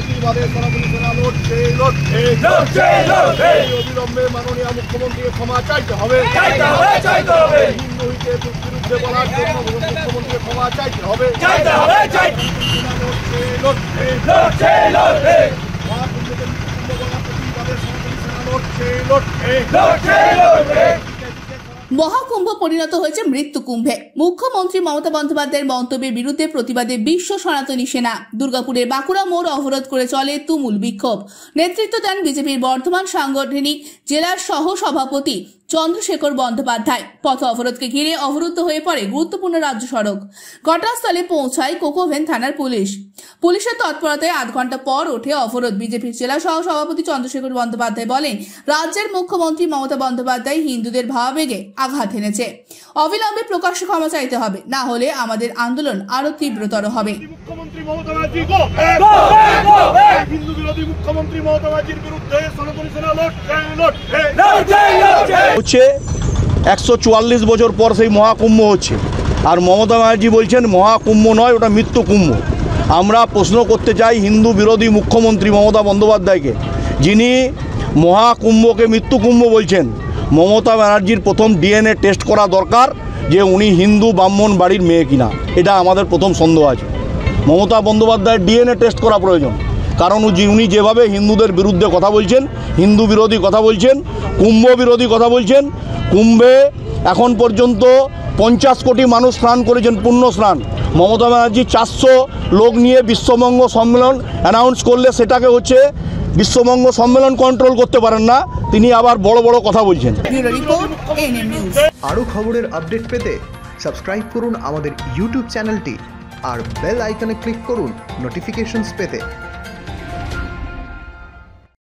প্রতিবাদে সনাতনী সেনা লড়ছে অবিলম্বে মাননীয় মুখ্যমন্ত্রীকে ক্ষমা চাইতে হবে হিন্দু বিরুদ্ধে বলার জন্য মুখ্যমন্ত্রীকে ক্ষমা চাইতে হবে মহাকুম্ভ পরিণত হয়েছে মৃত্যু কুম্ভে। মুখ্যমন্ত্রী মমতা বন্দ্যোপাধ্যায়ের মন্তব্যের বিরুদ্ধে প্রতিবাদে বিশ্ব সনাতনী সেনা দুর্গাপুরের বাঁকুড়া মোড় অবরোধ করে চলে তুমুল বিক্ষোভ। নেতৃত্ব দেন বিজেপির বর্ধমান সাংগঠনিক জেলার সহ সভাপতি চন্দ্রশেখর বন্দ্যোপাধ্যায়। পথ অবরোধকে ঘিরে অবরুদ্ধ হয়ে পড়ে গুরুত্বপূর্ণ রাজ্য সড়ক। ঘটনাস্থলে পৌঁছায় কোকোভেন থানার পুলিশের তৎপরতায় আধ ঘন্টা পর ওঠে অবরোধ। বিজেপির জেলা সহ সভাপতি চন্দ্রশেখর বন্দ্যোপাধ্যায় বলেন, রাজ্যের মুখ্যমন্ত্রী মমতা বন্দ্যোপাধ্যায় হিন্দুদের ভাবাবেগে আঘাত এনেছে। অবিলম্বে প্রকাশ্যে ক্ষমা চাইতে হবে, না হলে আমাদের আন্দোলন আরো তীব্রতর হবে। হিন্দু বিরোধী মুখ্যমন্ত্রী মমতা ব্যানার্জির বিরুদ্ধে সনাতনী সেনা হচ্ছে 144 বছর পর সেই মহাকুম্ভ হচ্ছে, আর মমতা ব্যানার্জি বলছেন মহাকুম্ভ নয়, ওটা মৃত্যু কুম্ভ। আমরা প্রশ্ন করতে চাই হিন্দু বিরোধী মুখ্যমন্ত্রী মমতা বন্দ্যোপাধ্যায়কে, যিনি মহাকুম্ভকে মৃত্যু কুম্ভ বলছেন। মমতা ব্যানার্জির প্রথম ডিএনএ টেস্ট করা দরকার যে উনি হিন্দু ব্রাহ্মণ বাড়ির মেয়ে কিনা, এটা আমাদের প্রথম সন্দেহ আছে। মমতা বন্দ্যোপাধ্যায়ের ডিএনএ টেস্ট করা প্রয়োজন, কারণ উনি যেভাবে হিন্দুদের বিরুদ্ধে কথা বলছেন, হিন্দু বিরোধী কথা বলছেন, কুম্ভ বিরোধী কথা বলছেন। কুম্ভে এখন পর্যন্ত 50 কোটি মানুষ স্নান করেছেন, পুণ্য স্নান। মমতা ব্যানার্জি 400 লোক নিয়ে বিশ্ববঙ্গ সম্মেলন অ্যানাউন্স করলে সেটাকে হচ্ছে বিশ্ববঙ্গ সম্মেলন কন্ট্রোল করতে পারেন না, তিনি আবার বড় বড় কথা বলছেন। আরও খবরের আপডেট পেতে সাবস্ক্রাইব করুন আমাদের ইউটিউব চ্যানেলটি আর বেল আইকনে ক্লিক করুন নোটিফিকেশনস পেতে।